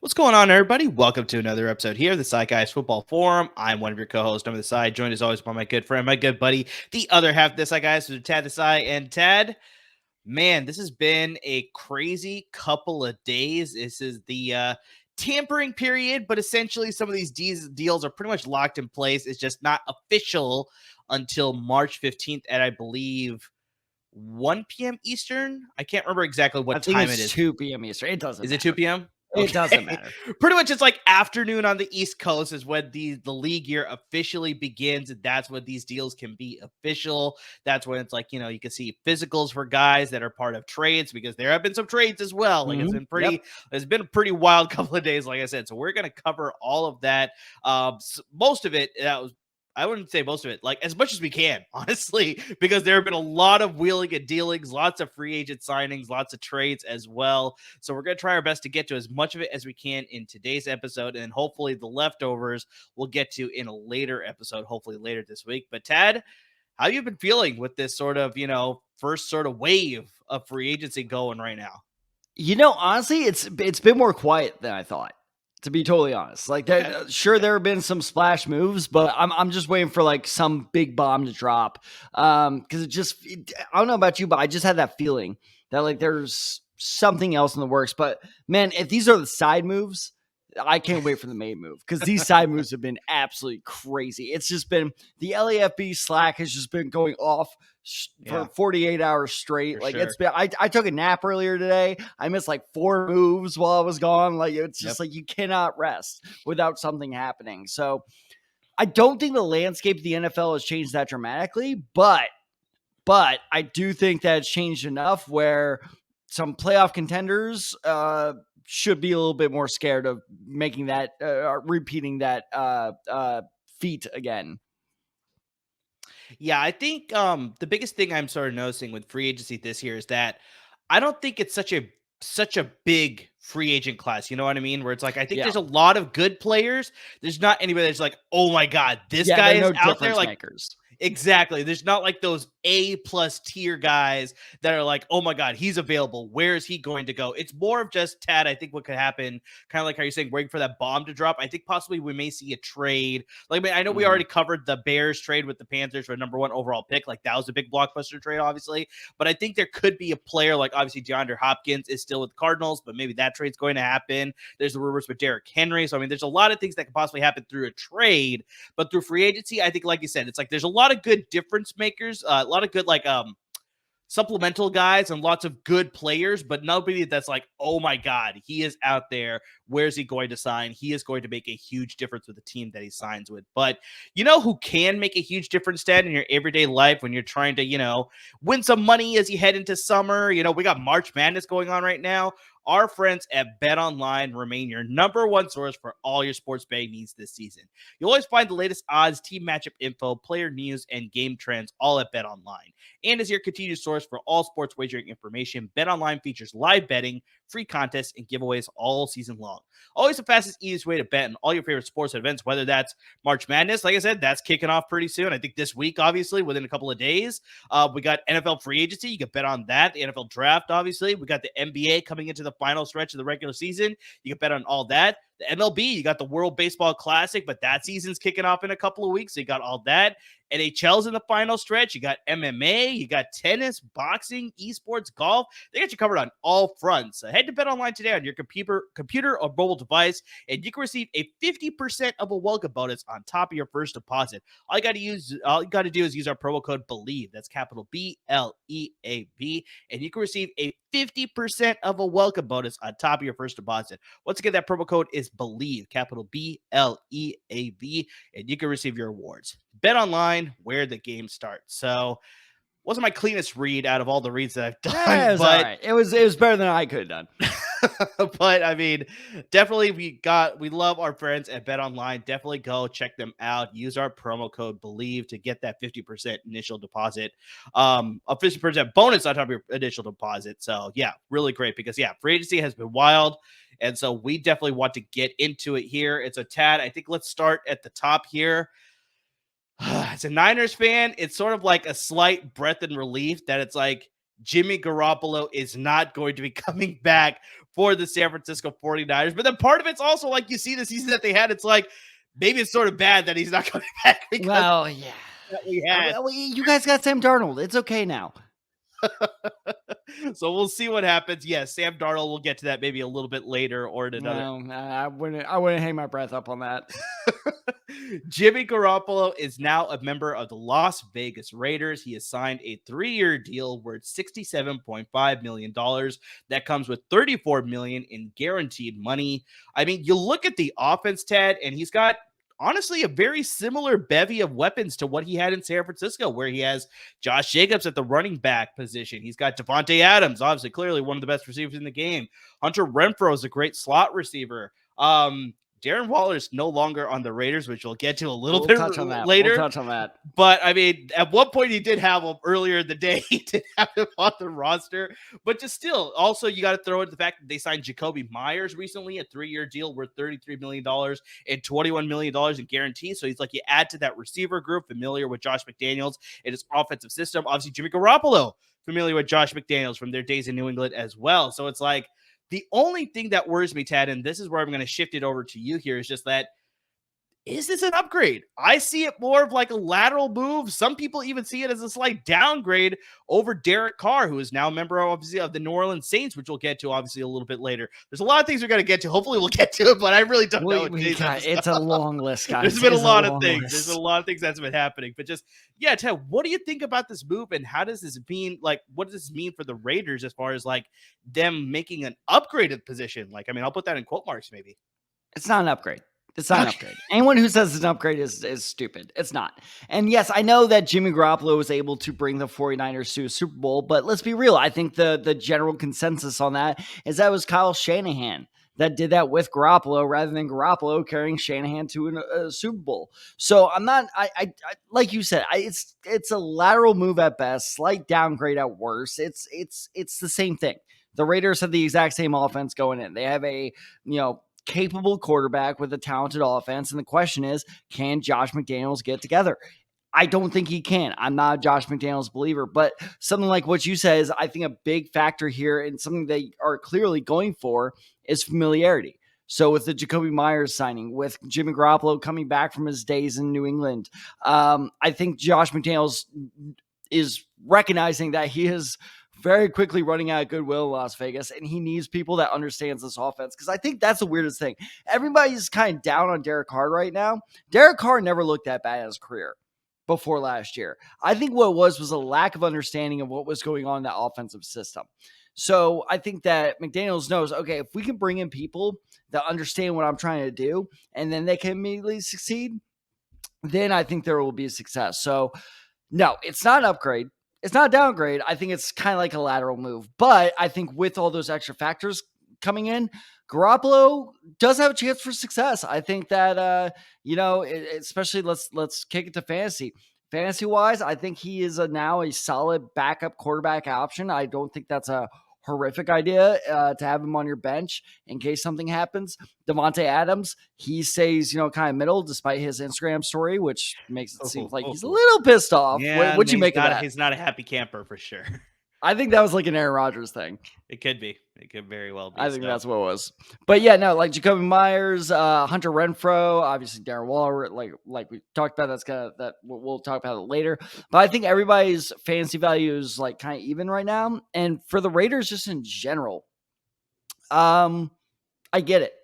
What's going on, everybody? Welcome to another episode here of the Desai Guys Football Forum. I'm one of your co-hosts, on the side, joined as always by my good friend, my good buddy, the other half of Desai Guys, Tad Desai. And Tad, man, this has been a crazy couple of days. This is the tampering period, but essentially some of these deals are pretty much locked in place. It's just not official until March 15th at, I believe, 1 p.m. Eastern. I can't remember exactly what time it is. 2 p.m. Eastern. It doesn't matter. Is it 2 p.m.? It doesn't matter. Pretty much it's like afternoon on the East Coast is when the league year officially begins, and that's when these deals can be official. That's when it's like, you can see physicals for guys that are part of trades, because there have been some trades as well. Like it's been a pretty wild couple of days, like I said. So we're going to cover all of that. Most of it, I wouldn't say most of it, like as much as we can, honestly, because there have been a lot of wheeling and dealings, lots of free agent signings, lots of trades as well. So we're going to try our best to get to as much of it as we can in today's episode. And hopefully the leftovers we'll get to in a later episode, hopefully later this week. But Tad, how have you been feeling with this sort of, first sort of wave of free agency going right now? Honestly, it's been more quiet than I thought, to be totally honest. Like, sure, there have been some splash moves, but I'm just waiting for like some big bomb to drop. Because I don't know about you, but I just had that feeling that like there's something else in the works. But man, if these are the side moves, I can't wait for the main move, because these side moves have been absolutely crazy. It's just been the LAFB Slack has just been going off for 48 hours straight. For like sure. It's been, I took a nap earlier today. I missed like 4 moves while I was gone. Like it's just like you cannot rest without something happening. So I don't think the landscape of the NFL has changed that dramatically, but I do think that it's changed enough where some playoff contenders should be a little bit more scared of making that, repeating that feat again. Yeah, I think the biggest thing I'm sort of noticing with free agency this year is that I don't think it's such a big free agent class. You know what I mean? Where it's like, I think there's a lot of good players. There's not anybody that's like, oh my God, this guy is out there. Like, makers. Exactly. There's not like those A+ tier guys that are like, oh my God, he's available. Where is he going to go? It's more of just, Tad, I think what could happen, kind of like how you're saying, waiting for that bomb to drop. I think possibly we may see a trade. Like, I know we already covered the Bears trade with the Panthers for a number 1 overall pick. Like, that was a big blockbuster trade, obviously. But I think there could be a player like, obviously, DeAndre Hopkins is still with the Cardinals, but maybe that trade's going to happen. There's the rumors with Derrick Henry. So, I mean, there's a lot of things that could possibly happen through a trade. But through free agency, I think, like you said, it's like there's a lot of good difference makers, a lot of good like supplemental guys and lots of good players, but nobody that's like, oh my God, he is out there. Where's he going to sign? He is going to make a huge difference with the team that he signs with. But you know who can make a huge difference, Dad, in your everyday life when you're trying to, win some money as you head into summer? We got March Madness going on right now. Our friends at BetOnline remain your number 1 source for all your sports betting needs this season. You'll always find the latest odds, team matchup info, player news, and game trends all at BetOnline. And as your continued source for all sports wagering information, BetOnline features live betting, free contests, and giveaways all season long. Always the fastest, easiest way to bet on all your favorite sports events, whether that's March Madness. Like I said, that's kicking off pretty soon. I think this week, obviously, within a couple of days. We got NFL free agency. You can bet on that. The NFL draft, obviously. We got the NBA coming into the final stretch of the regular season. You can bet on all that. The MLB, you got the World Baseball Classic, but that season's kicking off in a couple of weeks. So you got all that. NHL's in the final stretch. You got MMA, you got tennis, boxing, esports, golf. They got you covered on all fronts. So head to BetOnline today on your computer or mobile device, and you can receive a 50% of a welcome bonus on top of your first deposit. All you got to do is use our promo code BELIEVE. That's capital BLEAV, and you can receive a 50% of a welcome bonus on top of your first deposit. Once again, that promo code is BELIEVE, capital BLEAV, and you can receive your rewards. BetOnline, where the game starts. So wasn't my cleanest read out of all the reads that I've done. Yeah, it was but all right. It was better than I could have done. but I mean, definitely we love our friends at Bet Online. Definitely go check them out. Use our promo code BELIEVE to get that 50% initial deposit, a 50% bonus on top of your initial deposit. So yeah, really great because free agency has been wild. And so we definitely want to get into it here. It's a tad. I think let's start at the top here. As a Niners fan, it's sort of like a slight breath and relief that it's like Jimmy Garoppolo is not going to be coming back for the San Francisco 49ers. But then part of it's also like you see the season that they had. It's like maybe it's sort of bad that he's not coming back. Well, yeah. You guys got Sam Darnold. It's okay now. So we'll see what happens. Yes, Sam Darnold, we'll get to that maybe a little bit later or in another. No, I wouldn't hang my breath up on that. Jimmy Garoppolo is now a member of the Las Vegas Raiders. He has signed a 3-year deal worth $67.5 million. That comes with $34 million in guaranteed money. I mean, you look at the offense, Ted, and he's got honestly a very similar bevy of weapons to what he had in San Francisco, where he has Josh Jacobs at the running back position. He's got Devontae Adams, obviously clearly one of the best receivers in the game. Hunter Renfrow is a great slot receiver. Darren Waller is no longer on the Raiders, which we'll get to a little bit later. We'll touch on that. But I mean, at one point he did have him earlier in the day. He did have him on the roster. But just still, also you got to throw in the fact that they signed Jacoby Myers recently, a 3-year deal worth $33 million and $21 million in guarantees. So he's like, you add to that receiver group, familiar with Josh McDaniels and his offensive system. Obviously, Jimmy Garoppolo, familiar with Josh McDaniels from their days in New England as well. So it's like, the only thing that worries me, Tad, and this is where I'm going to shift it over to you here, is just that, is this an upgrade? I see it more of like a lateral move. Some people even see it as a slight downgrade over Derek Carr, who is now a member, obviously, of the New Orleans Saints, which we'll get to, obviously, a little bit later. There's a lot of things we're going to get to. Hopefully, we'll get to it, but I really don't know. It's a long list, guys. There's been a lot of things. There's been a lot of things that's been happening. But just, Ted, what do you think about this move, and how does this mean, like, what does this mean for the Raiders as far as, like, them making an upgraded position? Like, I mean, I'll put that in quote marks, maybe. It's not an upgrade. It's not an upgrade. Anyone who says it's an upgrade is stupid. It's not. And yes, I know that Jimmy Garoppolo was able to bring the 49ers to a Super Bowl, but let's be real. I think the general consensus on that is that it was Kyle Shanahan that did that with Garoppolo rather than Garoppolo carrying Shanahan to a Super Bowl. So I'm not, I like you said, it's a lateral move at best, slight downgrade at worst. It's the same thing. The Raiders have the exact same offense going in. They have a, capable quarterback with a talented offense. And the question is, can Josh McDaniels get together? I don't think he can. I'm not a Josh McDaniels believer, but something like what you said is, I think, a big factor here, and something they are clearly going for is familiarity. So with the Jacoby Myers signing, with Jimmy Garoppolo coming back from his days in New England, I think Josh McDaniels is recognizing that he is very quickly running out of goodwill in Las Vegas, and he needs people that understands this offense, because I think that's the weirdest thing. Everybody's kind of down on Derek Carr right now. Derek Carr never looked that bad in his career before last year. I think what it was a lack of understanding of what was going on in that offensive system. So I think that McDaniels knows, okay, if we can bring in people that understand what I'm trying to do, and then they can immediately succeed, then I think there will be a success. So no, it's not an upgrade. It's not a downgrade. I think it's kind of like a lateral move. But I think with all those extra factors coming in, Garoppolo does have a chance for success. I think that, especially let's kick it to fantasy. Fantasy-wise, I think he is now a solid backup quarterback option. I don't think that's a horrific idea to have him on your bench in case something happens. Devontae Adams, he stays, kind of middle despite his Instagram story, which makes it seem like he's a little pissed off. Yeah, what'd you make of that? He's not a happy camper for sure. I think that was like an Aaron Rodgers thing. It could be. It could very well be. I think that's what it was. But yeah, no, like Jacoby Myers, Hunter Renfrow, obviously Darren Waller, like we talked about. That's kind of that. We'll talk about it later. But I think everybody's fantasy value is like kind of even right now. And for the Raiders, just in general, I get it.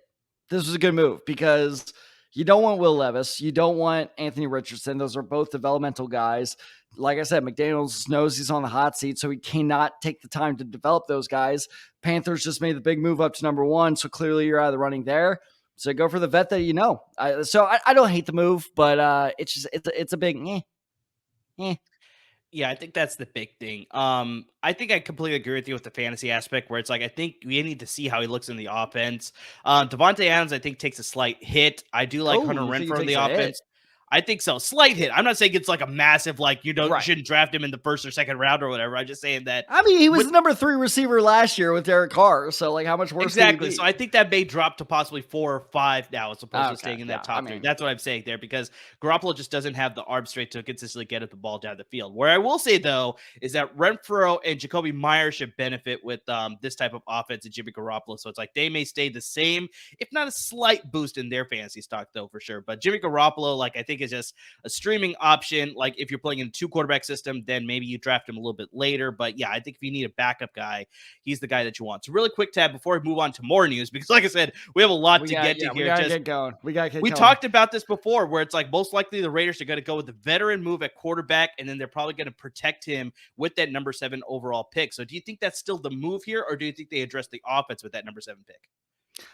This was a good move because you don't want Will Levis, you don't want Anthony Richardson. Those are both developmental guys. Like I said, McDaniels knows he's on the hot seat, so he cannot take the time to develop those guys. Panthers just made the big move up to number 1, so clearly you're out of the running there. So go for the vet that you know. I don't hate the move, but it's a big. Yeah, I think that's the big thing. I think I completely agree with you with the fantasy aspect where it's like I think we need to see how he looks in the offense. Devontae Adams, I think, takes a slight hit. I do like Oh, Hunter you think he Renfro in the takes a hit? offense. I think so. Slight hit. I'm not saying it's like a massive, like you Right. shouldn't draft him in the first or second round or whatever. I'm just saying that I mean, he was with the number 3 receiver last year with Derek Carr. So, like, how much worse could he exactly. So be? I think that may drop to possibly 4 or 5 now as opposed to Okay. staying in Yeah. that I top three. mean, That's what I'm saying there because Garoppolo just doesn't have the arm strength to consistently get at the ball down the field. Where I will say though is that Renfro and Jacoby Myers should benefit with this type of offense and Jimmy Garoppolo. So it's like they may stay the same, if not a slight boost in their fantasy stock though for sure. But Jimmy Garoppolo, like I think is just a streaming option. Like if you're playing in a 2 quarterback system, then maybe you draft him a little bit later. But yeah, I think if you need a backup guy, he's the guy that you want. So really quick tab before we move on to more news, because like I said, we have a lot to get to we here. got to Just get going. We got to get we going. talked about this before where it's like most likely the Raiders are going to go with the veteran move at quarterback, and then they're probably going to protect him with that number 7 overall pick. So do you think that's still the move here, or do you think they address the offense with that number 7 pick?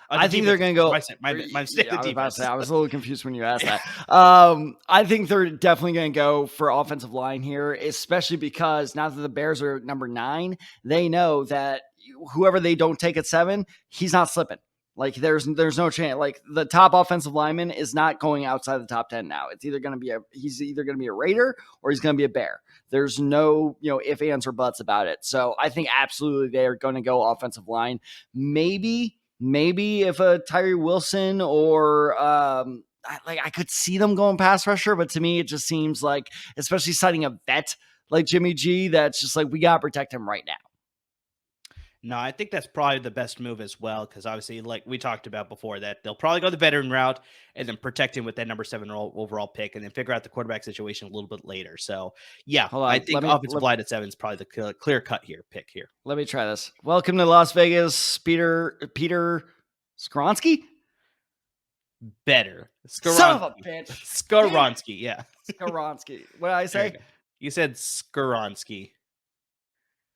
I The think they're defense, going to go. my mistake, the I was about to defense. say, I was a little confused when you asked that. I think they're definitely going to go for offensive line here, especially because now that the Bears are number 9, they know that whoever they don't take at 7, he's not slipping. Like there's no chance. Like the top offensive lineman is not going outside the top 10 now. It's either going to be he's either going to be a Raider or he's going to be a Bear. There's no if, ands, or buts about it. So I think absolutely they are going to go offensive line. Maybe if a Tyree Wilson or I could see them going pass rusher, but to me it just seems like, especially citing a vet like Jimmy G, that's just like we gotta protect him right now. No, I think that's probably the best move as well, because obviously, like we talked about before, that they'll probably go the veteran route and then protect him with that number 7 overall pick, and then figure out the quarterback situation a little bit later. So, yeah, Hold I on, think offensive line at 7 is probably the clear cut here pick here. Let me try this. Welcome to Las Vegas, Peter Skronsky. Better, Son of a bitch, Skronsky, yeah, Skronsky. What did I say? You said Skronsky.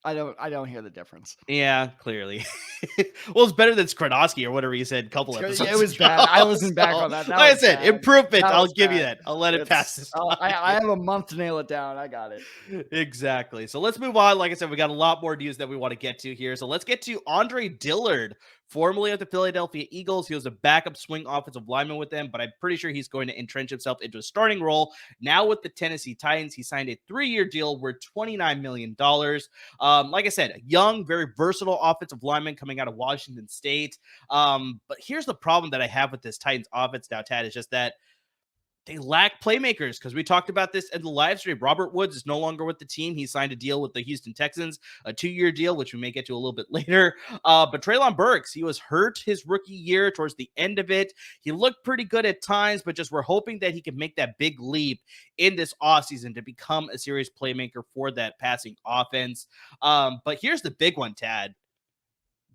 I don't hear the difference. Yeah, clearly. Well, it's better than Skronowski or whatever you said a couple episodes ago. It was ago. bad. I listened back on that. Like I said, improvement. I'll give you that. I'll let it pass this time. I have a month to nail it down. I got it. Exactly. So let's move on. Like I said, we got a lot more news that we want to get to here. So let's get to Andre Dillard, formerly of the Philadelphia Eagles. He was a backup swing offensive lineman with them, but I'm pretty sure he's going to entrench himself into a starting role. Now with the Tennessee Titans, he signed a 3-year deal worth $29 million. Like I said, a young, very versatile offensive lineman coming out of Washington State. But here's the problem that I have with this Titans offense now, Tad, is just that they lack playmakers, because we talked about this in the live stream. Robert Woods is no longer with the team. He signed a deal with the Houston Texans, a 2-year deal, which we may get to a little bit later. But Treylon Burks, he was hurt his rookie year towards the end of it. He looked pretty good at times, but just we're hoping that he can make that big leap in this offseason to become a serious playmaker for that passing offense. But here's the big one, Tad.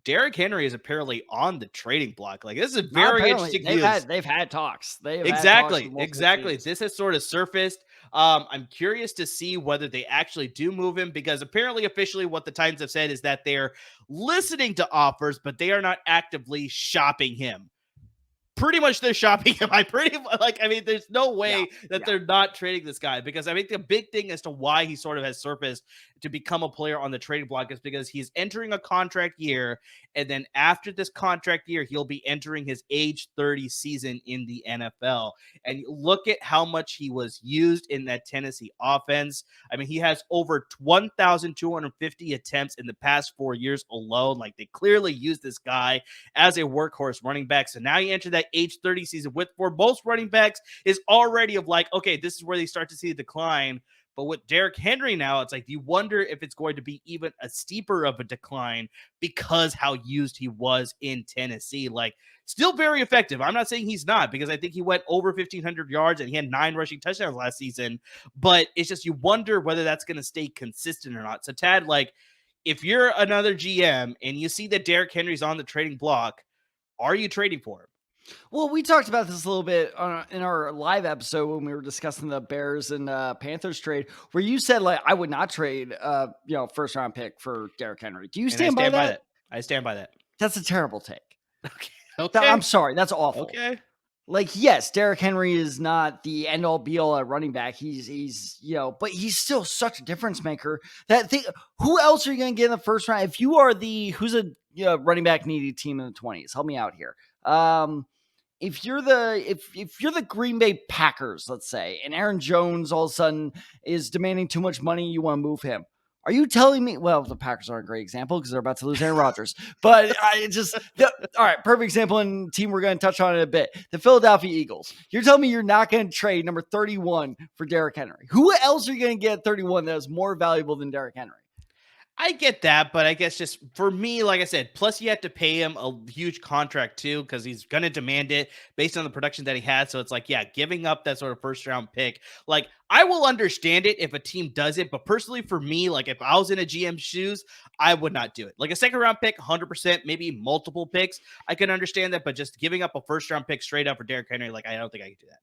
Derrick Henry is apparently on the trading block. Like, this is a very interesting news. They've had talks. Exactly. This has sort of surfaced. I'm curious to see whether they actually do move him, because apparently officially what the Titans have said is that they're listening to offers, but they are not actively shopping him. Pretty much they're shopping him. There's no way that they're not trading this guy, because I think the big thing as to why he sort of has surfaced to become a player on the trading block is because he's entering a contract year, and then after this contract year, he'll be entering his age 30 season in the NFL. And look at how much he was used in that Tennessee offense. I mean, he has over 1,250 attempts in the past 4 years alone. Like, they clearly used this guy as a workhorse running back. So now you enter that age 30 season, with for most running backs is already of like, okay, this is where they start to see a decline. But with Derrick Henry now, it's like you wonder if it's going to be even a steeper of a decline, because how used he was in Tennessee. Like, still very effective. I'm not saying he's not, because I think he went over 1,500 yards and he had 9 rushing touchdowns last season. But it's just you wonder whether that's going to stay consistent or not. So, Tad, like, if you're another GM and you see that Derrick Henry's on the trading block, are you trading for him? Well, we talked about this a little bit in our live episode when we were discussing the Bears and Panthers trade, where you said, like, I would not trade, first round pick for Derrick Henry. Do you stand by that? I stand by that. That's a terrible take. Okay. I'm sorry. That's awful. Okay. Like, yes, Derrick Henry is not the end all be all at running back. He's but he's still such a difference maker. Who else are you going to get in the first round? If you are who's a running back needy team in the 20s, help me out here. If you're the Green Bay Packers, let's say, and Aaron Jones all of a sudden is demanding too much money, you want to move him. Are you telling me? Well, the Packers aren't a great example because they're about to lose Aaron Rodgers. But all right, perfect example and team we're going to touch on in a bit. The Philadelphia Eagles. You're telling me you're not going to trade number 31 for Derrick Henry. Who else are you going to get at 31 that is more valuable than Derrick Henry? I get that, but I guess just for me, like I said, plus you have to pay him a huge contract too, because he's going to demand it based on the production that he had. So it's like, yeah, giving up that sort of first round pick, like I will understand it if a team does it. But personally for me, like if I was in a GM shoes, I would not do it. Like a second round pick, 100%, maybe multiple picks. I can understand that, but just giving up a first round pick straight up for Derrick Henry, like I don't think I could do that.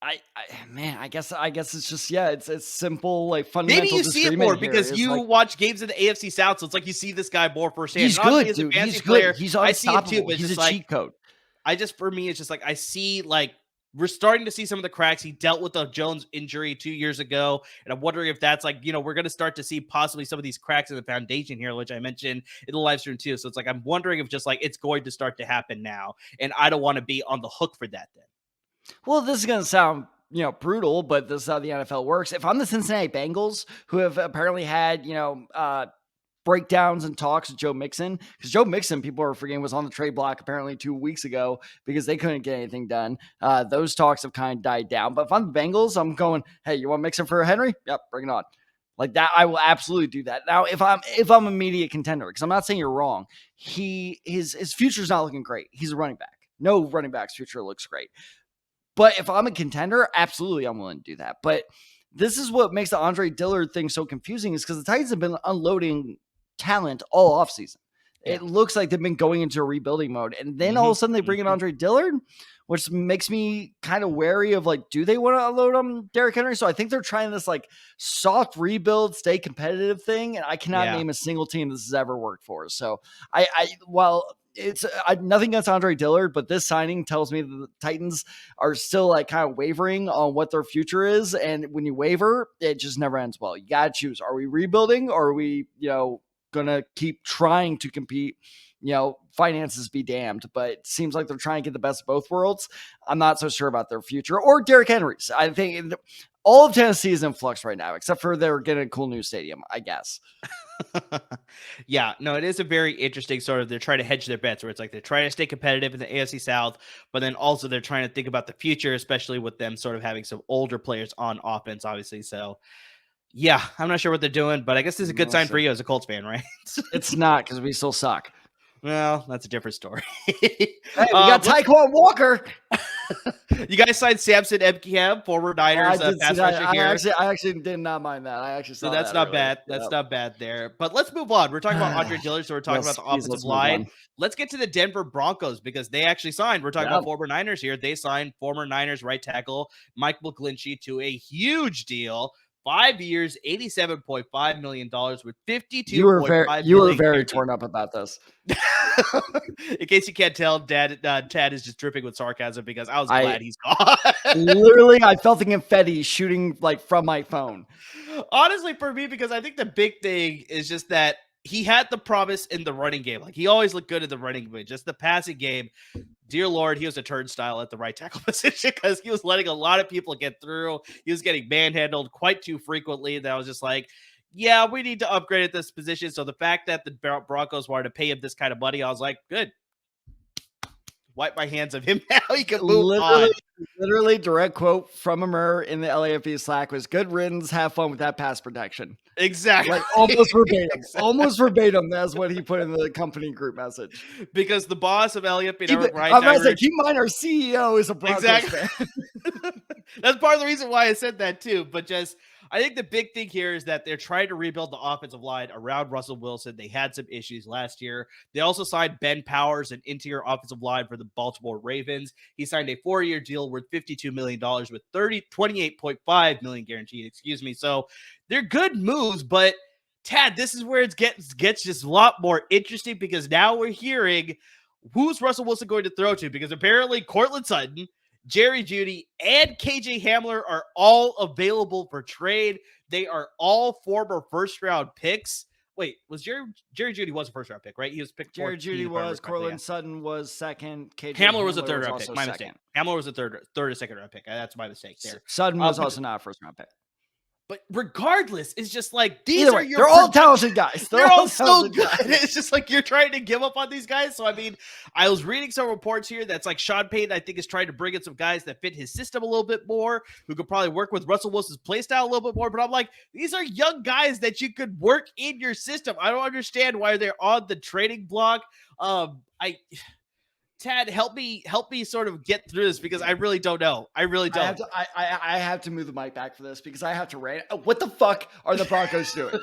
I guess it's just it's simple, like fundamental. Maybe you see it more because you watch games in the AFC South, so it's like you see this guy more firsthand. He's good, dude. He's good. He's unstoppable. I see it too, but he's a cheat code. For me, it's just like I see like we're starting to see some of the cracks. He dealt with the Jones injury 2 years ago, and I'm wondering if that's like we're going to start to see possibly some of these cracks in the foundation here, which I mentioned in the live stream too. So it's like I'm wondering if just like it's going to start to happen now, and I don't want to be on the hook for that then. Well, this is going to sound, brutal, but this is how the NFL works. If I'm the Cincinnati Bengals, who have apparently had, breakdowns and talks with Joe Mixon, because Joe Mixon, people are forgetting, was on the trade block apparently 2 weeks ago because they couldn't get anything done. Those talks have kind of died down. But if I'm the Bengals, I'm going, hey, you want Mixon for Henry? Yep, bring it on. Like that, I will absolutely do that. Now, if I'm an immediate contender, because I'm not saying you're wrong, his future's not looking great. He's a running back. No running back's future looks great. But if I'm a contender, absolutely I'm willing to do that. But this is what makes the Andre Dillard thing so confusing, is because the Titans have been unloading talent all offseason. Yeah. It looks like they've been going into a rebuilding mode. And then all of a sudden they bring in Andre Dillard, which makes me kind of wary of like, do they want to unload on Derrick Henry? So I think they're trying this like soft rebuild, stay competitive thing. And I cannot name a single team this has ever worked for. So it's nothing against Andre Dillard, but this signing tells me that the Titans are still like kind of wavering on what their future is. And when you waver, it just never ends well. You got to choose. Are we rebuilding, or are we, going to keep trying to compete? Finances be damned, but it seems like they're trying to get the best of both worlds. I'm not so sure about their future or Derrick Henry's. I think all of Tennessee is in flux right now, except for they're getting a cool new stadium, I guess. Yeah, no, it is a very interesting sort of, they're trying to hedge their bets where it's like they're trying to stay competitive in the AFC South, but then also they're trying to think about the future, especially with them sort of having some older players on offense, obviously. So yeah, I'm not sure what they're doing, but I guess this is a good sign for you as a Colts fan, right? It's not, because we still suck. Well, that's a different story. Hey, we got Tyquan Walker. You guys signed Samson Ebkam, former Niners pass rusher here. I actually did not mind that. I actually saw that's not bad. That's not bad there. But let's move on. We're talking about Andre Dillard, so we're talking about the offensive line. Let's get to the Denver Broncos, because they actually signed. We're talking about former Niners here. They signed former Niners right tackle Mike McGlinchey to a huge deal. 5 years, $87.5 million with $52.5 million. You were very torn up about this. In case you can't tell, Tad is just dripping with sarcasm because I was glad he's gone. Literally, I felt the confetti shooting like from my phone. Honestly, for me, because I think the big thing is just that he had the promise in the running game. Like, he always looked good in the running game. Just the passing game, dear Lord, he was a turnstile at the right tackle position because he was letting a lot of people get through. He was getting manhandled quite too frequently. That was just like, yeah, we need to upgrade at this position. So the fact that the Broncos wanted to pay him this kind of money, I was like, good. Wipe my hands of him now. He can move on. Literally, direct quote from Amir in the LAFB Slack was, "Good riddance. Have fun with that pass protection." Exactly. Like almost verbatim. Exactly. Almost verbatim. That's what he put in the company group message. Because the boss of LAFB, I'm going to say, keep in mind, our CEO is a Broncos fan. That's part of the reason why I said that too. But just, I think the big thing here is that they're trying to rebuild the offensive line around Russell Wilson. They had some issues last year. They also signed Ben Powers, an interior offensive line for the Baltimore Ravens. He signed a 4-year deal worth $52 million with $28.5 million guaranteed. So they're good moves, but Tad, this is where it gets just a lot more interesting, because now we're hearing who's Russell Wilson going to throw to? Because apparently Courtland Sutton, Jerry Jeudy, and KJ Hamler are all available for trade. They are all former first-round picks. Wait, was Jerry Jeudy was a first-round pick, right? He was picked. Jerry Jeudy was. Courtland Sutton was second. KJ Hamler was a third-round pick. My second. mistake. Hamler was a third or second-round pick. That's my mistake there. Sutton was also not a first-round pick. But regardless, it's just like they're all talented guys. They're all so good. It's just like you're trying to give up on these guys. So I mean, I was reading some reports here that's like Sean Payton, I think, is trying to bring in some guys that fit his system a little bit more, who could probably work with Russell Wilson's play style a little bit more. But I'm like, these are young guys that you could work in your system. I don't understand why they're on the trading block. Tad, help me sort of get through this because I really don't know. I really don't. I have to move the mic back for this because I have to rant. What the fuck are the Broncos doing?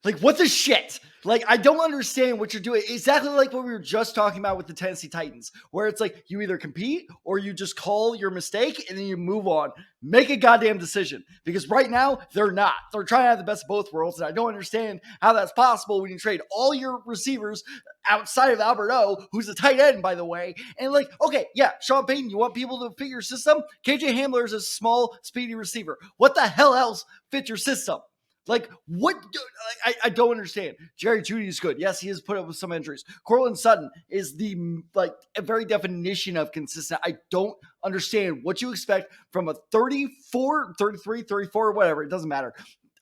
Like, what the shit? Like, I don't understand what you're doing. Exactly like what we were just talking about with the Tennessee Titans, where it's like you either compete or you just call your mistake and then you move on. Make a goddamn decision. Because right now, they're not. They're trying to have the best of both worlds, and I don't understand how that's possible when you trade all your receivers outside of Albert O, who's a tight end, by the way. And like, okay, yeah, Sean Payton, you want people to fit your system? KJ Hamler is a small, speedy receiver. What the hell else fits your system? Like, what? I don't understand. Jerry Jeudy is good. Yes, he has put up with some injuries. Courtland Sutton is a very definition of consistent. I don't understand what you expect from a 34, 33, 34, whatever. It doesn't matter.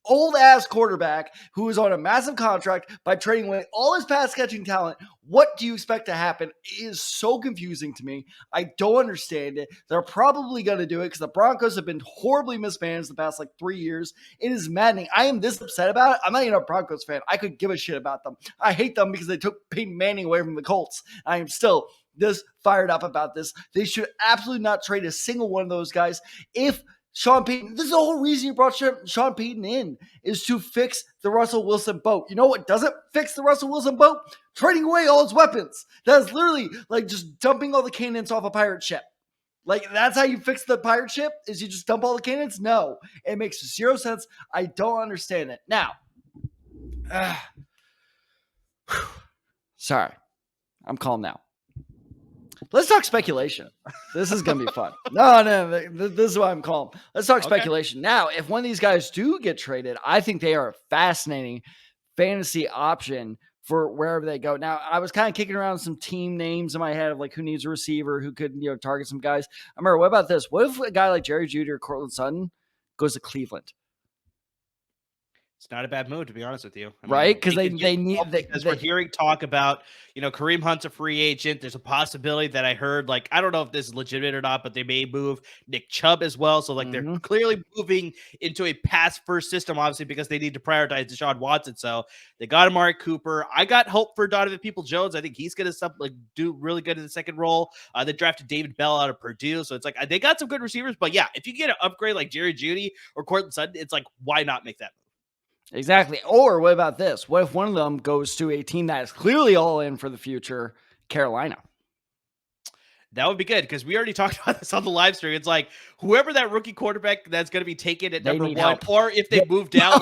Old-ass quarterback who is on a massive contract by trading away all his pass-catching talent. What do you expect to happen? It is so confusing to me. I don't understand it. They're probably going to do it because the Broncos have been horribly mismanaged the past 3 years. It is maddening. I am this upset about it. I'm not even a Broncos fan. I could give a shit about them. I hate them because they took Peyton Manning away from the Colts. I am still this fired up about this. They should absolutely not trade a single one of those guys. If Sean Payton, this is the whole reason you brought Sean Payton in, is to fix the Russell Wilson boat. You know what doesn't fix the Russell Wilson boat? Trading away all his weapons. That is literally like just dumping all the cannons off a pirate ship. Like, that's how you fix the pirate ship, is you just dump all the cannons? No. It makes zero sense. I don't understand it. Now, sorry. I'm calm now. Let's talk speculation. This is going to be fun. No, this is why I'm calm. Let's talk speculation. Now, if one of these guys do get traded, I think they are a fascinating fantasy option for wherever they go. Now, I was kind of kicking around some team names in my head of like who needs a receiver, who could target some guys. I remember, what about this? What if a guy like Jerry Jeudy or Courtland Sutton goes to Cleveland? It's not a bad move, to be honest with you. Right? Because they need... As we're hearing talk about, Kareem Hunt's a free agent. There's a possibility that I heard, I don't know if this is legitimate or not, but they may move Nick Chubb as well. So, they're clearly moving into a pass-first system, obviously, because they need to prioritize Deshaun Watson. So, they got Amari Cooper. I got hope for Donovan Peoples-Jones. I think he's going to do really good in the second role. They drafted David Bell out of Purdue. So, it's like they got some good receivers. But, yeah, if you get an upgrade like Jerry Jeudy or Courtland Sutton, it's like, why not make that move? Exactly. Or what about this? What if one of them goes to a team that is clearly all in for the future, Carolina? That would be good because we already talked about this on the live stream. It's like whoever that rookie quarterback that's going to be taken at number one, help. Or if they move down,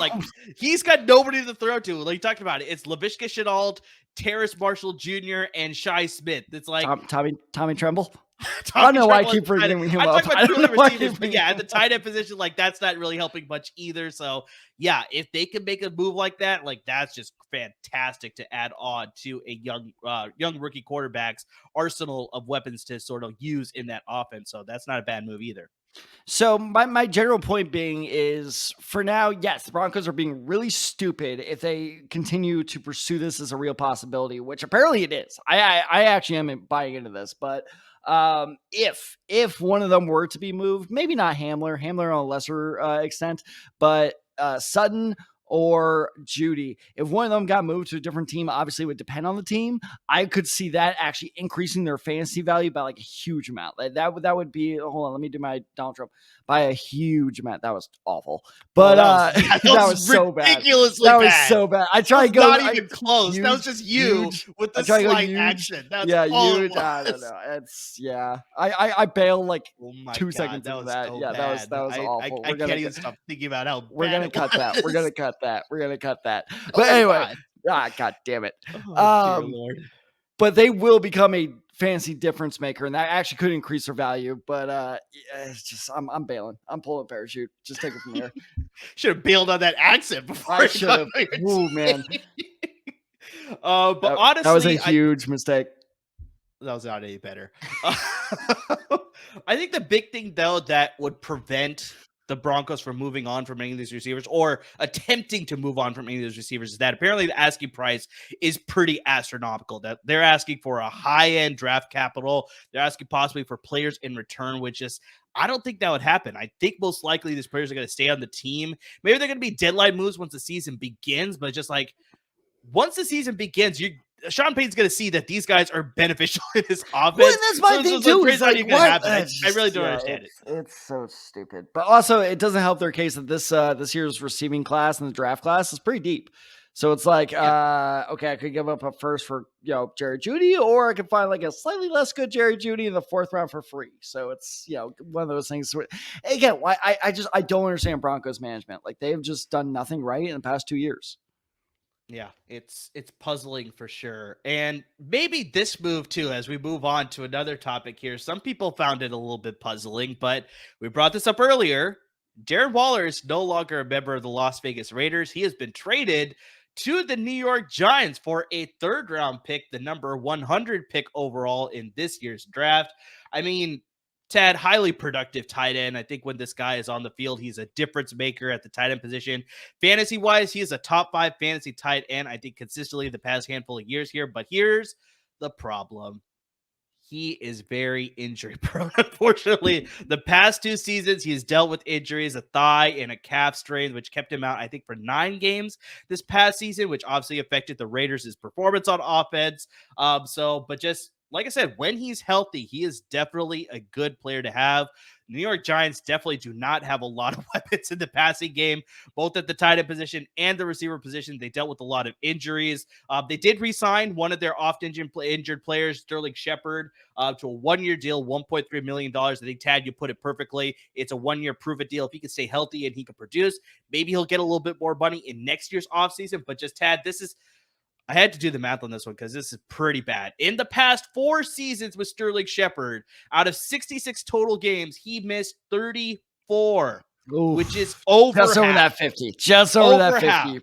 he's got nobody to throw to. Like you talked about it. It's Laviska Shenault, Terrace Marshall Jr., and Shai Smith. It's like Tommy Tremble. I don't know why I keep bringing him up. I don't know why receivers, but yeah, at the tight end position, that's not really helping much either. So yeah, if they can make a move like that, that's just fantastic to add on to a young rookie quarterback's arsenal of weapons to sort of use in that offense. So that's not a bad move either. So my general point being is, for now, yes, the Broncos are being really stupid if they continue to pursue this as a real possibility, which apparently it is. I actually am buying into this, but if one of them were to be moved, maybe not Hamler on a lesser extent, but Sutton or Jeudy, if one of them got moved to a different team, obviously it would depend on the team. I could see that actually increasing their fantasy value by a huge amount. That would be, hold on, let me do my Donald Trump, by a huge amount. That was awful, but that was so bad. Ridiculously that bad. Was so bad. I tried to go not even close. That was just huge with the slight action. That's all huge. I don't know. It's I bailed 2 seconds into that. So that was awful. I can't even stop thinking about how we're gonna cut that. We're gonna cut that. But anyway, God damn it. Oh, dear Lord. but they will become a fancy difference maker, and that actually could increase their value. But it's just I'm bailing. I'm pulling a parachute. Just take it from here. Should have bailed on that accent before. I should have. Ooh, man. But honestly, that was a huge mistake. That was not any better. I think the big thing, though, that would prevent the Broncos from moving on from any of these receivers or attempting to move on from any of those receivers is that apparently the asking price is pretty astronomical. That they're asking for a high-end draft capital. They're asking possibly for players in return, which is I don't think that would happen. I think most likely these players are going to stay on the team. Maybe they're going to be deadline moves once the season begins, but just like once the season begins, Sean Payton's going to see that these guys are beneficial in his offense. Well, that's my thing too. It's like, what? I really don't understand it. It's so stupid. But also, it doesn't help their case that this year's receiving class and the draft class is pretty deep. So it's like, okay, I could give up a first for Jerry Jeudy, or I could find like a slightly less good Jerry Jeudy in the 4th round for free. So it's one of those things. Again, I don't understand Broncos management. Like they've just done nothing right in the past 2 years. Yeah, it's puzzling for sure. And maybe this move too, as we move on to another topic here, some people found it a little bit puzzling, but we brought this up earlier. Darren Waller is no longer a member of the Las Vegas Raiders. He has been traded to the New York Giants for a 3rd round pick, the number 100 pick overall in this year's draft. I mean, Tad, highly productive tight end. I think when this guy is on the field, he's a difference maker at the tight end position. Fantasy-wise, he is a top 5 fantasy tight end, I think, consistently the past handful of years here. But here's the problem. He is very injury prone, unfortunately. The past 2 seasons, he has dealt with injuries, a thigh and a calf strain, which kept him out, I think, for 9 games this past season, which obviously affected the Raiders' performance on offense. But just like I said, when he's healthy, he is definitely a good player to have. New York Giants definitely do not have a lot of weapons in the passing game, both at the tight end position and the receiver position. They dealt with a lot of injuries. They did re-sign one of their injured players, Sterling Shepard, to a 1-year deal, $1.3 million. I think, Tad, you put it perfectly. It's a 1-year prove-it deal. If he can stay healthy and he can produce, maybe he'll get a little bit more money in next year's offseason. But just, Tad, I had to do the math on this one because this is pretty bad. In the past 4 seasons with Sterling Shepard, out of 66 total games, he missed 34. Oof. Which is over that 50. Just over that 50%.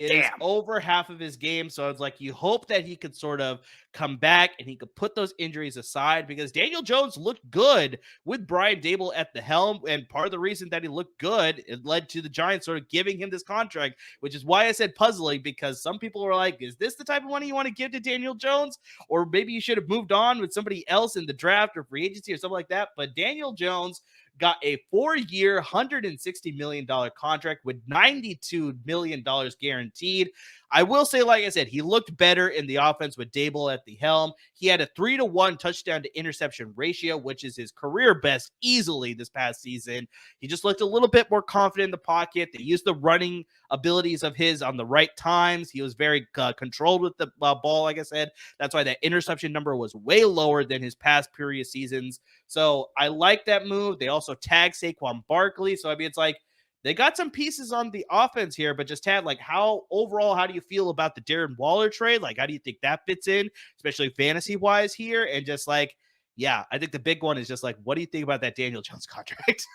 It is over half of his game. So it's like you hope that he could sort of come back and he could put those injuries aside, because Daniel Jones looked good with Brian Daboll at the helm. And part of the reason that he looked good, it led to the Giants sort of giving him this contract, which is why I said puzzling, because some people were like, is this the type of money you want to give to Daniel Jones? Or maybe you should have moved on with somebody else in the draft or free agency or something like that. But Daniel Jones got a 4-year, $160 million contract with $92 million guaranteed. I will say, like I said, he looked better in the offense with Daboll at the helm. He had a 3-to-1 touchdown to interception ratio, which is his career best easily this past season. He just looked a little bit more confident in the pocket. They used the running abilities of his on the right times. He was very controlled with the ball, like I said. That's why that interception number was way lower than his past previous seasons. So I like that move. They also tagged Saquon Barkley. So, I mean, it's like, they got some pieces on the offense here, but just Tad, like, how do you feel about the Darren Waller trade? Like, how do you think that fits in, especially fantasy wise here? And just like, yeah, I think the big one is just like, what do you think about that Daniel Jones contract?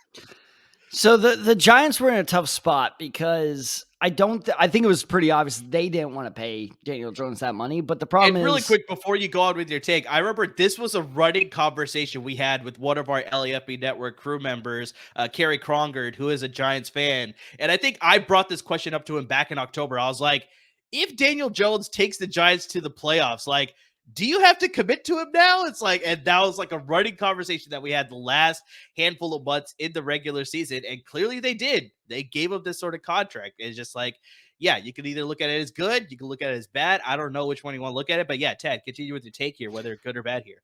So the Giants were in a tough spot because I think it was pretty obvious they didn't want to pay Daniel Jones that money. But the problem really quick, before you go on with your take, I remember this was a running conversation we had with one of our LAFB Network crew members, Kerry Krongard, who is a Giants fan. And I think I brought this question up to him back in October. I was like, if Daniel Jones takes the Giants to the playoffs, like, do you have to commit to him now? It's like, and that was like a running conversation that we had the last handful of months in the regular season. And clearly they did. They gave him this sort of contract. It's just like, yeah, you can either look at it as good, you can look at it as bad. I don't know which one you want to look at it, but yeah, Ted, continue with your take here, whether good or bad here.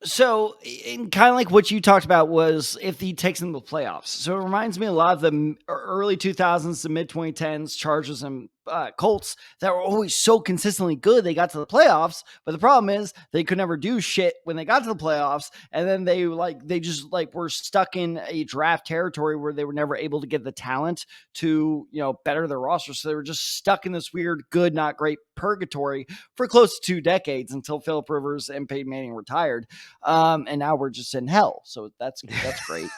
So, kind of like what you talked about was if he takes them to the playoffs. So it reminds me a lot of the early 2000s to mid 2010s Chargers and Colts that were always so consistently good. They got to the playoffs, but the problem is they could never do shit when they got to the playoffs. And then they just were stuck in a draft territory where they were never able to get the talent to, better their roster. So they were just stuck in this weird, good, not great purgatory for close to 2 decades until Phillip Rivers and Peyton Manning retired. And now we're just in hell. So that's great.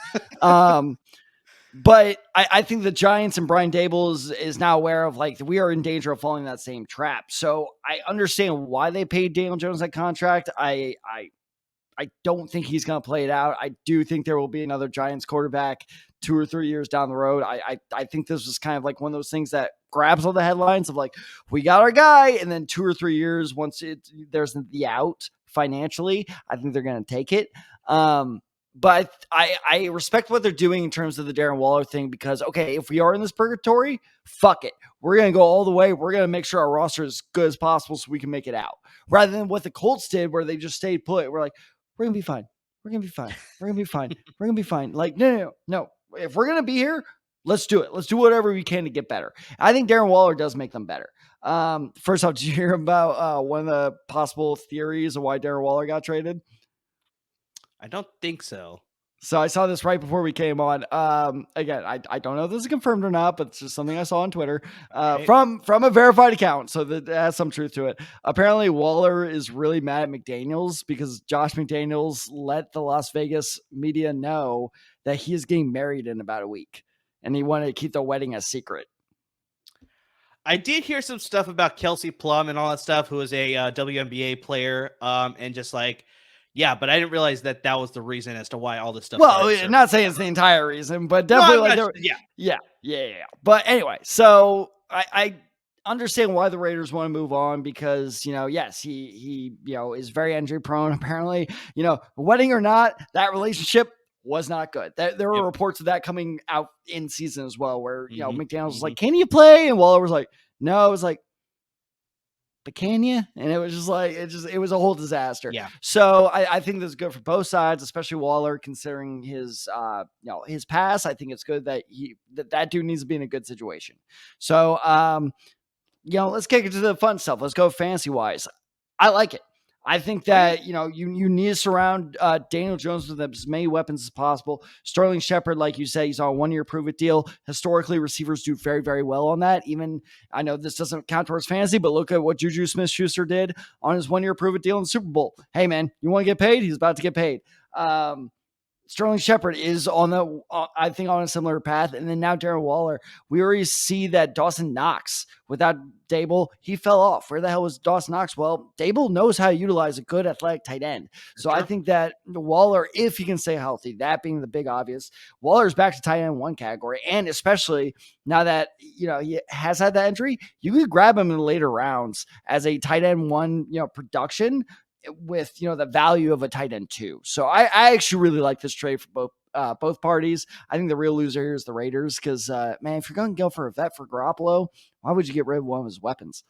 But I think the Giants and Brian Dable is now aware of we are in danger of falling in that same trap. So I understand why they paid Daniel Jones that contract. I don't think he's going to play it out. I do think there will be another Giants quarterback 2 or 3 years down the road. I think this was kind of one of those things that grabs all the headlines of we got our guy, and then 2 or 3 years once there's the out financially, I think they're going to take it. But I respect what they're doing in terms of the Darren Waller thing because, okay, if we are in this purgatory, fuck it. We're going to go all the way. We're going to make sure our roster is as good as possible so we can make it out. Rather than what the Colts did where they just stayed put. We're we're going to be fine. We're going to be fine. We're going to be fine. We're going to be fine. No. If we're going to be here, let's do it. Let's do whatever we can to get better. I think Darren Waller does make them better. First off, did you hear about one of the possible theories of why Darren Waller got traded? I don't think so. So I saw this right before we came on. Again, I don't know if this is confirmed or not, but it's just something I saw on Twitter from a verified account. So that has some truth to it. Apparently Waller is really mad at McDaniels because Josh McDaniels let the Las Vegas media know that he is getting married in about a week. And he wanted to keep the wedding a secret. I did hear some stuff about Kelsey Plum and all that stuff, who is a WNBA player. And just yeah, but I didn't realize that was the reason as to why all this stuff. Well, not saying it's the entire reason, but definitely yeah. But anyway, so I understand why the Raiders want to move on because, yes, he is very injury prone. Apparently, wedding or not, that relationship was not good. There were reports of that coming out in season as well, where, McDaniels was can you play? And Waller was no, it was but can you? And it was just it was a whole disaster. Yeah. So I think this is good for both sides, especially Waller, considering his his past. I think it's good that that dude needs to be in a good situation. So let's kick it to the fun stuff. Let's go fantasy wise. I like it. I think that, you need to surround Daniel Jones with as many weapons as possible. Sterling Shepard, like you said, he's on a 1-year prove-it deal. Historically, receivers do very, very well on that. Even, I know this doesn't count towards fantasy, but look at what Juju Smith-Schuster did on his 1-year prove-it deal in the Super Bowl. Hey, man, you want to get paid? He's about to get paid. Sterling Shepard is on I think on a similar path. And then now Darren Waller, we already see that Dawson Knox, without Dable, he fell off. Where the hell was Dawson Knox? Well, Dable knows how to utilize a good athletic tight end. So I think that Waller, if he can stay healthy, that being the big obvious, Waller's back to tight end 1 category. And especially now that, he has had that injury, you could grab him in the later rounds as a tight end 1, production with, the value of a tight end 2. So I actually really like this trade for both parties. I think the real loser here is the Raiders because, man, if you're going to go for a vet for Garoppolo, why would you get rid of one of his weapons?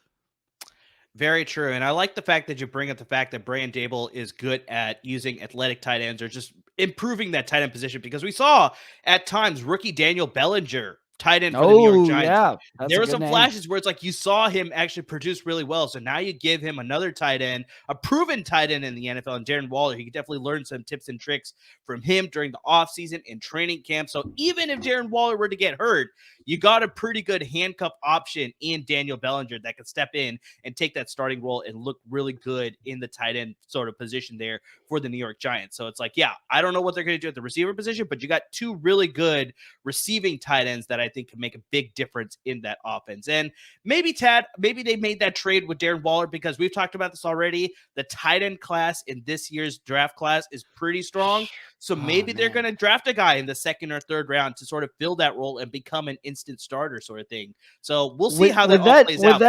Very true. And I like the fact that you bring up the fact that Brian Dable is good at using athletic tight ends or just improving that tight end position, because we saw at times rookie Daniel Bellinger, tight end for the New York Giants. Yeah, there were some flashes where it's you saw him actually produce really well. So now you give him another tight end, a proven tight end in the NFL, and Darren Waller. He could definitely learn some tips and tricks from him during the offseason and training camp. So even if Darren Waller were to get hurt, you got a pretty good handcuff option in Daniel Bellinger that could step in and take that starting role and look really good in the tight end sort of position there for the New York Giants. So it's I don't know what they're going to do at the receiver position, but you got 2 really good receiving tight ends that I think can make a big difference in that offense. And maybe they made that trade with Darren Waller because we've talked about this already. The tight end class in this year's draft class is pretty strong. So maybe they're going to draft a guy in the 2nd or 3rd round to sort of fill that role and become an instant starter sort of thing. So we'll see how that all plays out.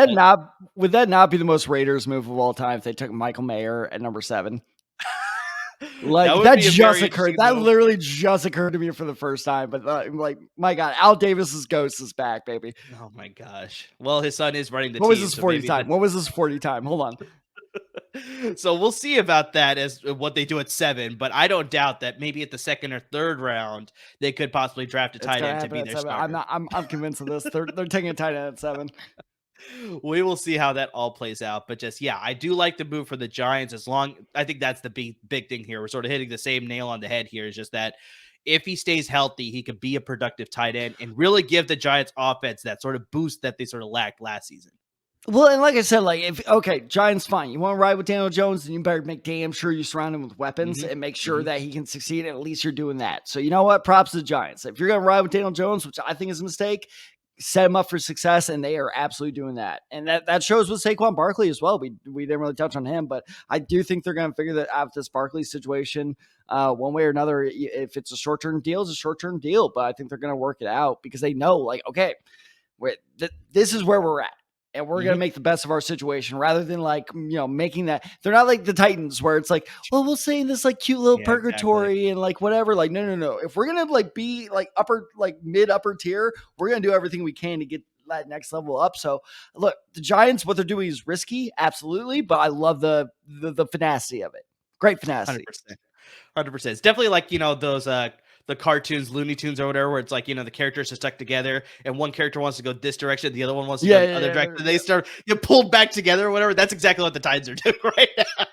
Would that not be the most Raiders move of all time if they took Michael Mayer at number 7? That just occurred. That literally just occurred to me for the first time. But my God, Al Davis's ghost is back, baby. Oh my gosh. Well, his son is running the team. What was his 40 time? Hold on. So we'll see about that as what they do at 7, but I don't doubt that maybe at the 2nd or 3rd round they could possibly draft a tight end to be their starter. I'm convinced of this. They're taking a tight end at 7. We will see how that all plays out. But just, yeah, I do like the move for the Giants I think that's the big thing here. We're sort of hitting the same nail on the head here, is just that if he stays healthy, he could be a productive tight end and really give the Giants offense that sort of boost that they sort of lacked last season. Well, and like I said, okay, Giants fine. You want to ride with Daniel Jones, then you better make damn sure you surround him with weapons and make sure that he can succeed. And at least you're doing that. So you know what? Props to the Giants. If you're going to ride with Daniel Jones, which I think is a mistake, set him up for success, and they are absolutely doing that. And that shows with Saquon Barkley as well. We didn't really touch on him, but I do think they're going to figure that out, this Barkley situation, one way or another. If it's a short-term deal, it's a short-term deal, but I think they're going to work it out because they know, like, okay, this is where we're at. And we're going to make the best of our situation rather than making that. They're not like the Titans where it's like, well, we'll stay in this like cute little purgatory and like whatever. Like, no. If we're going to like be like mid upper tier, we're going to do everything we can to get that next level up. So look, the Giants, what they're doing is risky. Absolutely. But I love the finesse of it. Great finesse. 100%. It's definitely like, those, the cartoons, Looney Tunes or whatever, where it's like, the characters are stuck together and one character wants to go this direction, the other one wants to go the other direction. They start pulled back together or whatever. That's exactly what the Titans are doing right now.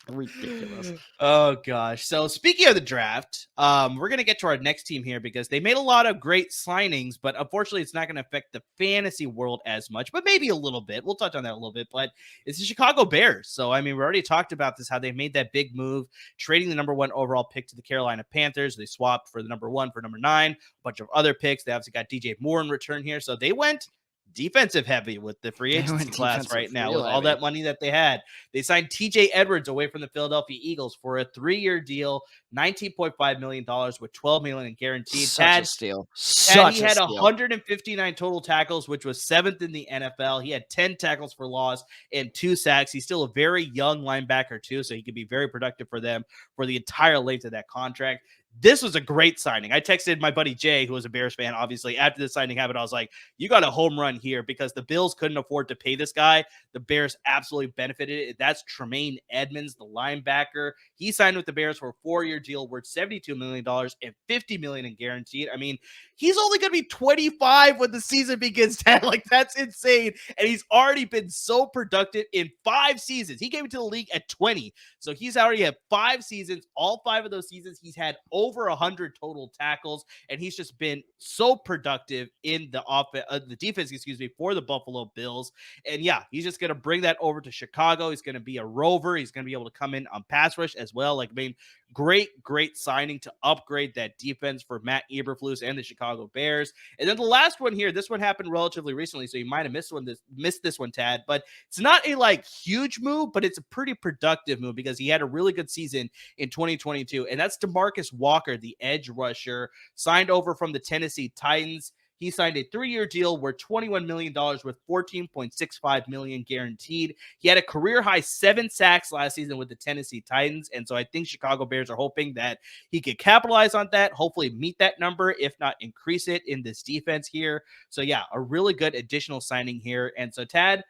Ridiculous. Oh gosh. So speaking of the draft, we're gonna get to our next team here because they made a lot of great signings, but unfortunately it's not going to affect the fantasy world as much, but maybe a little bit. We'll touch on that a little bit, but it's the Chicago Bears. So I mean, we already talked about this, how they made that big move, trading the number 1 overall pick to the Carolina Panthers. They swapped for the number 1 for number 9, a bunch of other picks. They obviously got DJ Moore in return here. So they went defensive heavy with the free agency class right now with all that money that they had. They signed TJ Edwards away from the Philadelphia Eagles for a 3-year deal, $19.5 million with $12 million in guaranteed. Such a steal. He had 159 total tackles, which was 7th in the NFL. He had 10 tackles for loss and 2 sacks. He's still a very young linebacker too, so he could be very productive for them for the entire length of that contract. This was a great signing. I texted my buddy Jay, who was a Bears fan, obviously, after the signing happened. I was like, you got a home run here because the Bills couldn't afford to pay this guy. The Bears absolutely benefited. That's Tremaine Edmonds, the linebacker. He signed with the Bears for a 4-year deal worth $72 million and $50 million in guaranteed. I mean, he's only going to be 25 when the season begins, Ted. Like, that's insane. And he's already been so productive in 5 seasons. He came into the league at 20. So he's already had 5 seasons. All 5 of those seasons, he's had over 100 total tackles, and he's just been so productive in the defense, for the Buffalo Bills. And yeah, he's just going to bring that over to Chicago. He's going to be a rover. He's going to be able to come in on pass rush as well. Like, I mean, great signing to upgrade that defense for Matt Eberflus and the Chicago Bears. And then the last one here, this one happened relatively recently, so you might have missed this one, Tad, but it's not a like huge move, but it's a pretty productive move because he had a really good season in 2022. And that's DeMarcus Walker, the edge rusher, signed over from the Tennessee Titans. He signed a 3-year deal worth $21 million with $14.65 million guaranteed. He had a career-high 7 sacks last season with the Tennessee Titans, and so I think Chicago Bears are hoping that he could capitalize on that, hopefully meet that number, if not increase it in this defense here. So yeah, a really good additional signing here. And so Tad,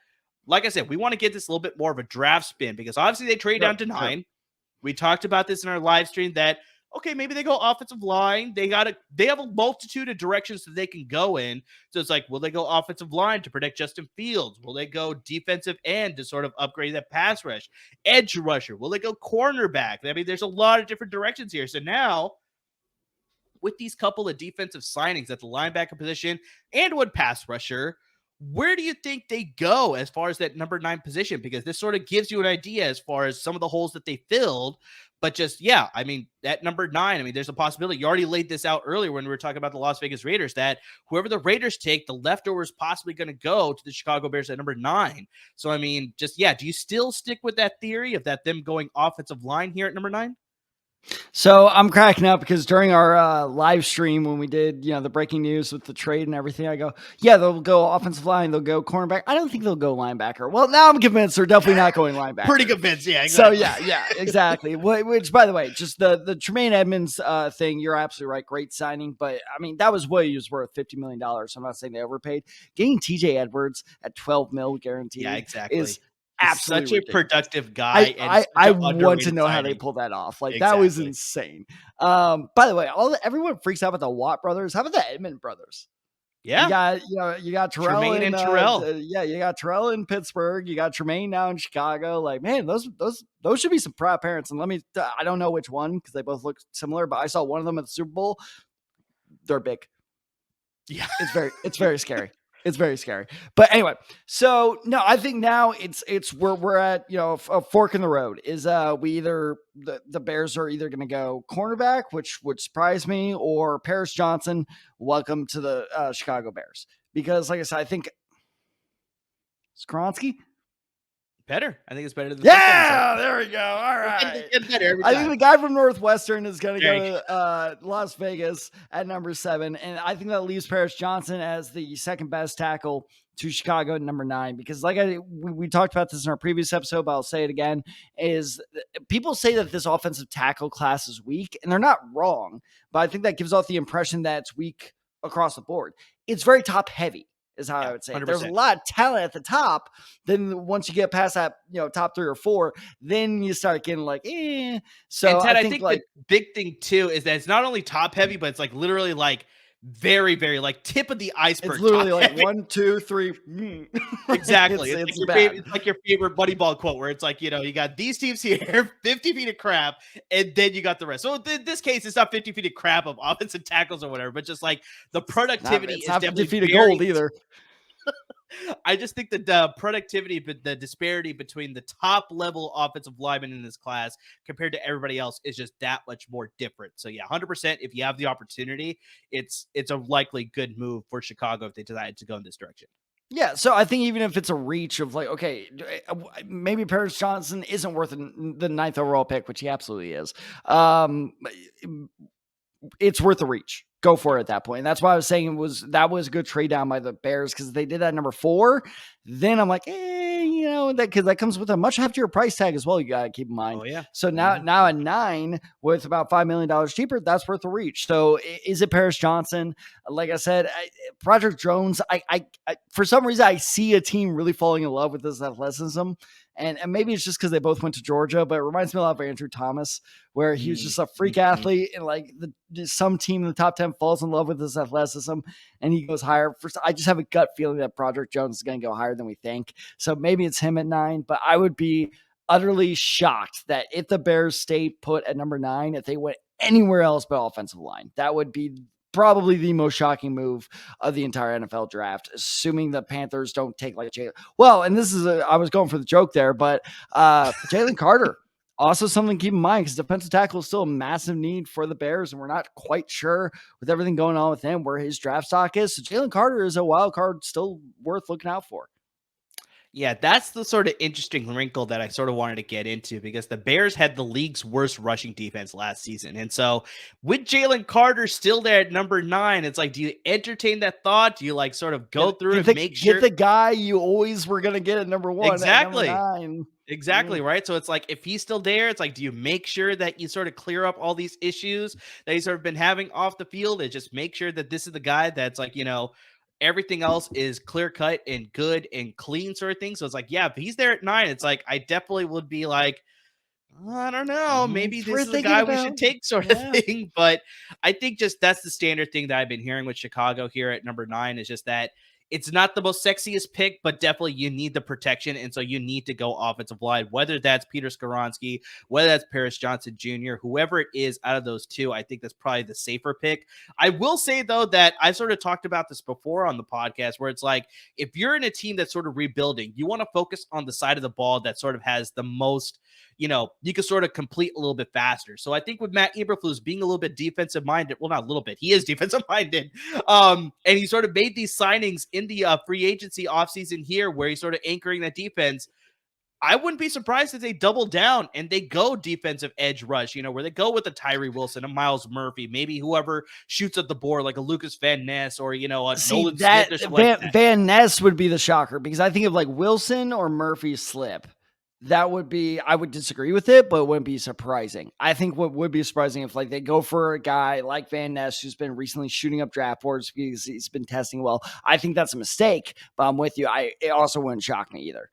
like I said, we want to get this a little bit more of a draft spin because obviously they trade down to 9. We talked about this in our live stream that, okay, maybe they go offensive line. They have a multitude of directions that they can go in. So it's like, will they go offensive line to protect Justin Fields? Will they go defensive end to sort of upgrade that pass rush? Edge rusher? Will they go cornerback? I mean, there's a lot of different directions here. So now, with these couple of defensive signings at the linebacker position and one pass rusher, where do you think they go as far as that number 9 position? Because this sort of gives you an idea as far as some of the holes that they filled. But just, yeah, I mean, at number 9, I mean, there's a possibility. You already laid this out earlier when we were talking about the Las Vegas Raiders, that whoever the Raiders take, the leftover is possibly going to go to the Chicago Bears at number 9. So, I mean, just, yeah, do you still stick with that theory of that them going offensive line here at number 9? So I'm cracking up because during our live stream when we did, the breaking news with the trade and everything, I go, yeah, they'll go offensive line, they'll go cornerback. I don't think they'll go linebacker. Well, now I'm convinced they're definitely not going linebacker. Pretty convinced, yeah. Exactly. So yeah, exactly. Which, by the way, just the Tremaine Edmonds thing, you're absolutely right. Great signing, but I mean that was what he was worth, $50 million. So I'm not saying they overpaid. Getting TJ Edwards at $12 million guaranteed, yeah, exactly. is absolutely such a productive guy. I want to know how they pull that off. Like that was insane. By the way, everyone freaks out about the Watt brothers. How about the Edmond brothers? Yeah. You got Terrell Tremaine in, and Terrell. you got Terrell in Pittsburgh. You got Tremaine now in Chicago. Like, man, those should be some proud parents. And I don't know which one because they both look similar, but I saw one of them at the Super Bowl. They're big. Yeah. It's very scary. It's very scary. But anyway, so no, I think now we're at, a fork in the road. Is we either the Bears are either going to go cornerback, which would surprise me, or Paris Johnson. Welcome to the Chicago Bears. Because like I said, I think Skoronski. Better. I think it's better than Yeah, there we go. All right. I think the guy from Northwestern is going to go to Las Vegas at number 7. And I think that leaves Paris Johnson as the second best tackle to Chicago at number 9. Because we talked about this in our previous episode, but I'll say it again, is people say that this offensive tackle class is weak, and they're not wrong. But I think that gives off the impression that it's weak across the board. It's very top heavy. Is how I would say. 100%. There's a lot of talent at the top. Then once you get past that, top 3 or 4, then you start getting like, eh. So and Ted, I think the big thing too is that it's not only top heavy, but it's like literally like very, very like tip of the iceberg. It's literally like 1, 2, 3. Exactly. It's like your favorite Moneyball quote where it's like, you got these teams here, 50 feet of crap, and then you got the rest. So in this case, it's not 50 feet of crap of offensive tackles or whatever, but just like the productivity is not definitely 50 feet of gold either. I just think that the productivity, but the disparity between the top level offensive linemen in this class compared to everybody else is just that much more different. So yeah, 100%. If you have the opportunity, it's a likely good move for Chicago if they decide to go in this direction. Yeah, so I think even if it's a reach of like, okay, maybe Paris Johnson isn't worth the 9th overall pick, which he absolutely is. It's worth a reach. Go for it at that point. And that's why I was saying that was a good trade down by the Bears because they did that number 4. Then I'm like, because that comes with a much heftier price tag as well. You got to keep in mind. Oh, yeah. So now at 9 with about $5 million cheaper, that's worth a reach. So is it Paris Johnson? Like I said, Broderick Jones, I for some reason, I see a team really falling in love with this athleticism. And maybe it's just because they both went to Georgia, but it reminds me a lot of Andrew Thomas, where he was just a freak athlete, and like some team in the top 10 falls in love with his athleticism, and he goes higher. First, I just have a gut feeling that Broderick Jones is going to go higher than we think. So maybe it's him at 9, but I would be utterly shocked that if the Bears stay put at number 9, if they went anywhere else but offensive line, that would be probably the most shocking move of the entire NFL draft, assuming the Panthers don't take like Jalen. Well, and this is I was going for the joke there, but Jalen Carter, also something to keep in mind because defensive tackle is still a massive need for the Bears, and we're not quite sure with everything going on with him where his draft stock is. So Jalen Carter is a wild card still worth looking out for. Yeah, that's the sort of interesting wrinkle that I sort of wanted to get into because the Bears had the league's worst rushing defense last season. And so with Jalen Carter still there at number 9, it's like, do you entertain that thought? Do you like sort of go through and make sure? Get the guy you always were going to get at number 1. Exactly. At number 9. Exactly, right? So it's like, if he's still there, it's like, do you make sure that you sort of clear up all these issues that he's sort of been having off the field and just make sure that this is the guy that's like, everything else is clear cut and good and clean sort of thing. So it's like, yeah, if he's there at 9, it's like, I definitely would be like, I don't know, maybe this is the guy we should take sort of thing. But I think just that's the standard thing that I've been hearing with Chicago here at number 9 is just that it's not the most sexiest pick, but definitely you need the protection. And so you need to go offensive line, whether that's Peter Skoronski, whether that's Paris Johnson Jr., whoever it is out of those two, I think that's probably the safer pick. I will say, though, that I sort of talked about this before on the podcast where it's like, if you're in a team that's sort of rebuilding, you want to focus on the side of the ball that sort of has the most, you can sort of complete a little bit faster. So I think with Matt Eberflus being a little bit defensive minded, well, not a little bit, he is defensive minded. And he sort of made these signings in the free agency offseason here where he's sort of anchoring that defense. I wouldn't be surprised if they double down and they go defensive edge rush, where they go with a Tyree Wilson, a Miles Murphy, maybe whoever shoots at the board like a Lucas Van Ness or, a Nolan Smith. Van Ness would be the shocker because I think of like Wilson or Murphy slip. That would be, I would disagree with it, but it wouldn't be surprising. I think what would be surprising if like they go for a guy like Van Ness, who's been recently shooting up draft boards because he's been testing well. I think that's a mistake, but I'm with you. It also wouldn't shock me either.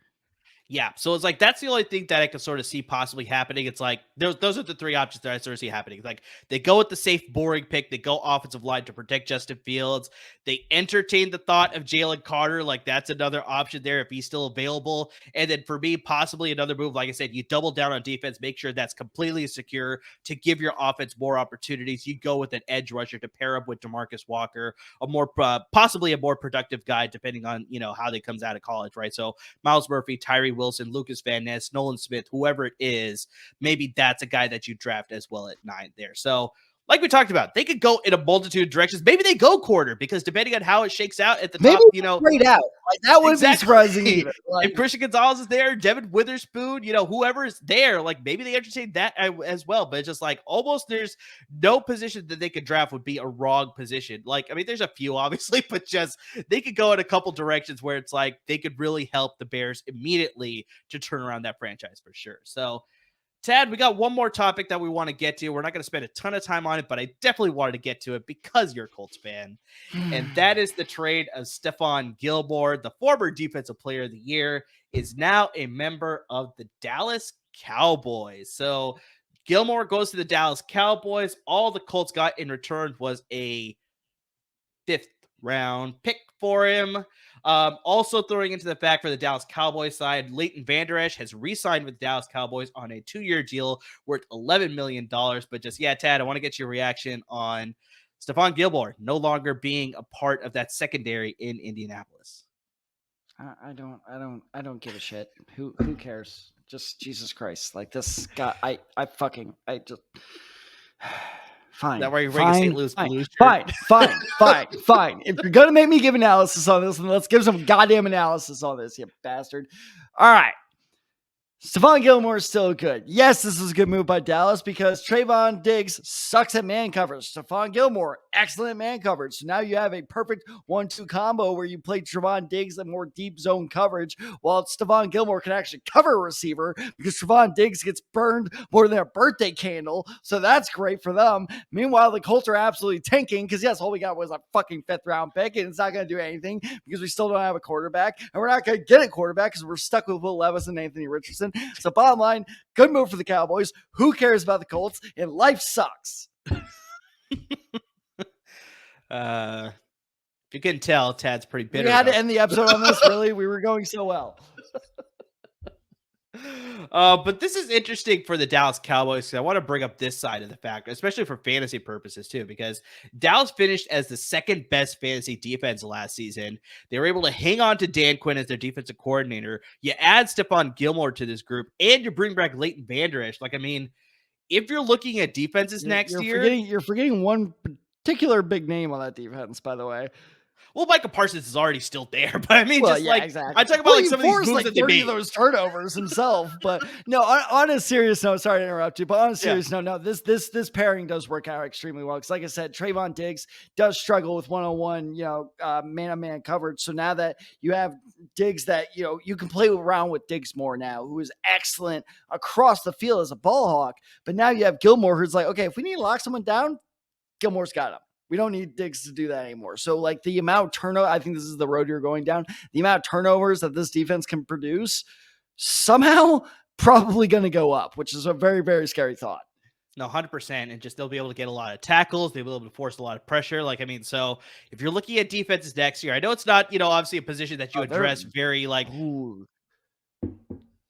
Yeah, so it's like that's the only thing that I can sort of see possibly happening. It's like those are the three options that I sort of see happening. It's like they go with the safe, boring pick. They go offensive line to protect Justin Fields. They entertain the thought of Jalen Carter. Like that's another option there if he's still available. And then for me, possibly another move. Like I said, you double down on defense, make sure that's completely secure to give your offense more opportunities. You go with an edge rusher to pair up with DeMarcus Walker, a more possibly a more productive guy, depending on how they comes out of college, right? So Miles Murphy, Tyree Wilson, Lucas Van Ness, Nolan Smith, whoever it is, maybe that's a guy that you draft as well at 9 there. So like we talked about, they could go in a multitude of directions. Maybe they go quarter because depending on how it shakes out at the top, straight out. Like that wouldn't be surprising either. Like, if Christian Gonzalez is there, Devin Witherspoon, whoever is there, like maybe they entertain that as well. But it's just like almost there's no position that they could draft would be a wrong position. Like, I mean, there's a few obviously, but just they could go in a couple directions where it's like they could really help the Bears immediately to turn around that franchise for sure. So Tad, we got one more topic that we want to get to. We're not going to spend a ton of time on it, but I definitely wanted to get to it because you're a Colts fan. And that is the trade of Stephon Gilmore, the former Defensive Player of the Year, is now a member of the Dallas Cowboys. So Gilmore goes to the Dallas Cowboys. All the Colts got in return was a 5th round pick for him. Also throwing into the fact for the Dallas Cowboys side, Leighton Vander Esch has re-signed with the Dallas Cowboys on a 2-year deal worth $11 million. But just, Tad, I want to get your reaction on Stephon Gilmore no longer being a part of that secondary in Indianapolis. I don't give a shit. Who cares? Just Jesus Christ. Like this guy, I just fine. That why you're wearing a St. Louis Blues shirt? Fine. If you're gonna make me give analysis on this, then let's give some goddamn analysis on this, you bastard. All right. Stephon Gilmore is still good. Yes, this is a good move by Dallas because Trayvon Diggs sucks at man coverage. Stephon Gilmore, excellent man coverage. So now you have a perfect 1-2 combo where you play Trayvon Diggs in more deep zone coverage while Stephon Gilmore can actually cover a receiver because Trayvon Diggs gets burned more than a birthday candle. So that's great for them. Meanwhile, the Colts are absolutely tanking because, yes, all we got was a fucking 5th round pick and it's not going to do anything because we still don't have a quarterback and we're not going to get a quarterback because we're stuck with Will Levis and Anthony Richardson. So bottom line, good move for the Cowboys. Who cares about the Colts? And life sucks. If you can tell, Tad's pretty bitter. We had to end the episode on this, really. We were going so well. But this is interesting for the Dallas Cowboys. I want to bring up this side of the factor, especially for fantasy purposes too, because Dallas finished as the 2nd best fantasy defense last season. They were able to hang on to Dan Quinn as their defensive coordinator. You add Stephon Gilmore to this group, and you bring back Leighton Vander Esch. Like, I mean, if you're looking at defenses next year, you're forgetting one particular big name on that defense, by the way. Well, Micah Parsons is already still there, but I mean, exactly. I talk about like some of these moves that they made. Those turnovers himself, but no. On a serious note, sorry to interrupt you, but on a serious note, no. This pairing does work out extremely well because, like I said, Trayvon Diggs does struggle with 1-on-1, man-on-man coverage. So now that you have Diggs, that you can play around with Diggs more now, who is excellent across the field as a ball hawk. But now you have Gilmore, who's like, okay, if we need to lock someone down, Gilmore's got him. We don't need Diggs to do that anymore. So, like, the amount of turnover, I think this is the road you're going down. The amount of turnovers that this defense can produce, somehow probably going to go up, which is a very, very scary thought. No, 100%. And just they'll be able to get a lot of tackles. They'll be able to force a lot of pressure. Like, I mean, so if you're looking at defenses next year, I know it's not, obviously a position that you address very, like. Ooh.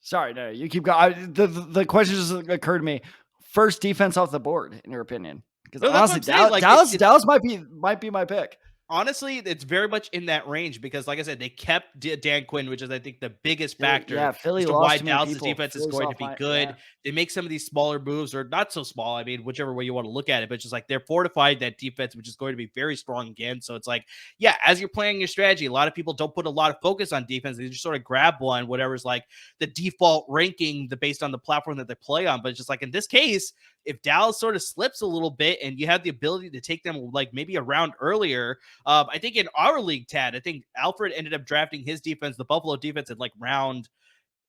Sorry, no, you keep going. The question just occurred to me. First defense off the board, in your opinion? Because honestly, Dallas might be my pick. Honestly, it's very much in that range because, like I said, they kept Dan Quinn, which is, I think, the biggest factor. Yeah, Philly as to lost why too many Dallas' people. defense is going to be good. Yeah. They make some of these smaller moves, or not so small. I mean, whichever way you want to look at it, but it's just like they're fortified that defense, which is going to be very strong again. So it's like, yeah, as you're playing your strategy, a lot of people don't put a lot of focus on defense. They just sort of grab one, whatever's like the default ranking based on the platform that they play on. But it's just like in this case, if Dallas sort of slips a little bit and you have the ability to take them like maybe a round earlier, I think in our league, Tad, I think Alfred ended up drafting his defense, the Buffalo defense, at like round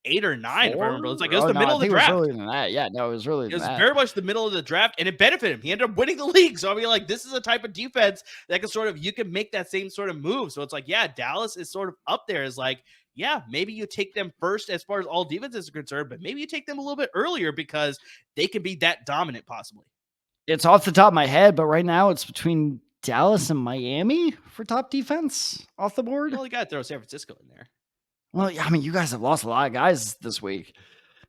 8 or 9. If I remember, it was the middle of the draft. It was earlier than that. Yeah, no, it was earlier than that. It was very much the middle of the draft, and it benefited him. He ended up winning the league. So I mean, like, this is a type of defense that can you can make that same sort of move. So it's like, yeah, Dallas is sort of up there as like, yeah, maybe you take them first as far as all defenses are concerned, but maybe you take them a little bit earlier because they can be that dominant possibly. It's off the top of my head, but right now it's between Dallas and Miami for top defense off the board. You only got to throw San Francisco in there. Well, I mean, you guys have lost a lot of guys this week.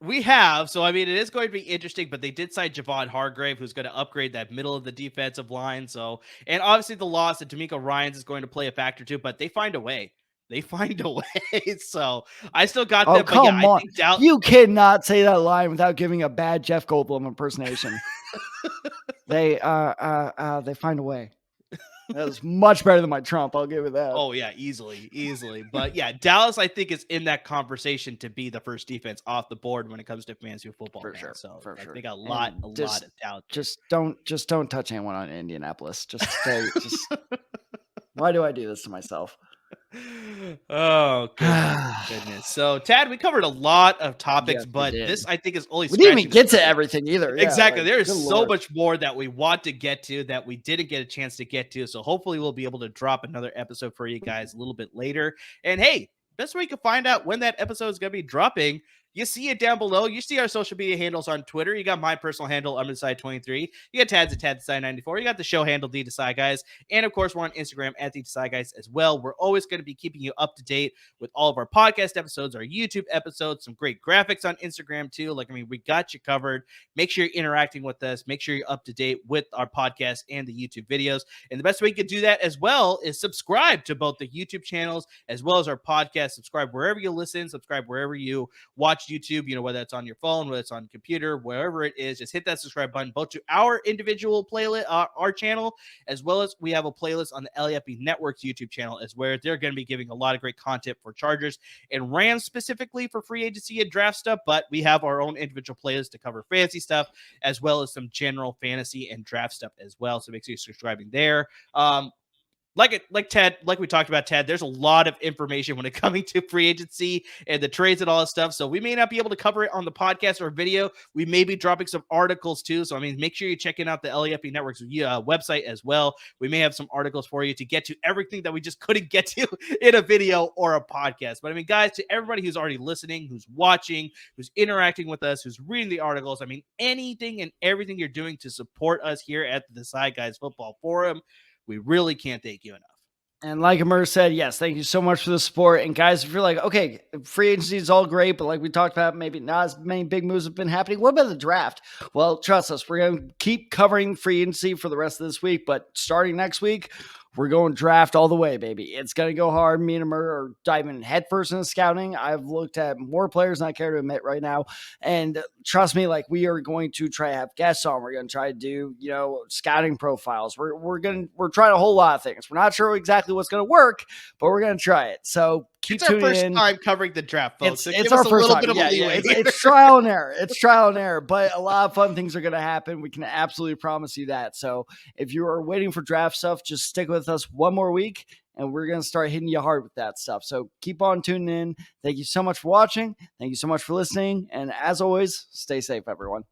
We have. So, I mean, it is going to be interesting, but they did sign Javon Hargrave, who's going to upgrade that middle of the defensive line. So, and obviously the loss of D'Amico Ryans is going to play a factor too, but they find a way. They find a way. So, I still got them. Come but yeah, on. I think Dallas. You cannot say that line without giving a bad Jeff Goldblum impersonation. They find a way. That was much better than my Trump. I'll give it that. Oh yeah, easily. But yeah, Dallas, I think, is in that conversation to be the first defense off the board when it comes to fantasy football. For sure. So for sure. They got a lot of doubt. Just don't touch anyone on Indianapolis. Just stay. Why do I do this to myself? Oh goodness. So Tad, we covered a lot of topics, but this I think is only we didn't even get to everything either. Yeah, exactly. There is so much more that we want to get to that we didn't get a chance to get to. So hopefully we'll be able to drop another episode for you guys a little bit later. And hey, best way you can find out when that episode is going to be dropping, you see it down below. You see our social media handles on Twitter. You got my personal handle, Desai23. You got Tad's at Desai94. You got the show handle, The Desai Guys. And of course, we're on Instagram at The Desai Guys as well. We're always going to be keeping you up to date with all of our podcast episodes, our YouTube episodes, some great graphics on Instagram too. We got you covered. Make sure you're interacting with us. Make sure you're up to date with our podcast and the YouTube videos. And the best way you can do that as well is subscribe to both the YouTube channels as well as our podcast. Subscribe wherever you listen. Subscribe wherever you watch YouTube, whether it's on your phone, whether it's on your computer, wherever it is, just hit that subscribe button, both to our individual playlist, our channel, as well as we have a playlist on the LAFB Network's YouTube channel, as where they're going to be giving a lot of great content for Chargers and Rams specifically for free agency and draft stuff. But we have our own individual playlist to cover fantasy stuff, as well as some general fantasy and draft stuff as well. So make sure you're subscribing there. Like Ted, like we talked about, Ted, there's a lot of information when it coming to free agency and the trades and all that stuff. So we may not be able to cover it on the podcast or video. We may be dropping some articles too. So, make sure you're checking out the LAFB Network's website as well. We may have some articles for you to get to everything that we just couldn't get to in a video or a podcast. But guys, to everybody who's already listening, who's watching, who's interacting with us, who's reading the articles, anything and everything you're doing to support us here at the Desai Guys Football Forum, we really can't thank you enough. And like Amir said, yes, thank you so much for the support. And guys, if you're like, okay, free agency is all great, but like we talked about, maybe not as many big moves have been happening. What about the draft? Well, trust us, we're going to keep covering free agency for the rest of this week, but starting next week, we're going draft all the way, baby. It's going to go hard. Me and Amir are diving headfirst into scouting. I've looked at more players than I care to admit right now. And trust me, we are going to try to have guests on. We're going to try to do, scouting profiles. We're trying a whole lot of things. We're not sure exactly what's going to work, but we're going to try it. So keep tuning in. It's our first time covering the draft, folks. It's our first time. It's trial and error. It's trial and error, but a lot of fun things are going to happen. We can absolutely promise you that. So if you are waiting for draft stuff, just stick with us one more week and we're going to start hitting you hard with that stuff. So keep on tuning in. Thank you so much for watching. Thank you so much for listening. And as always, stay safe, everyone.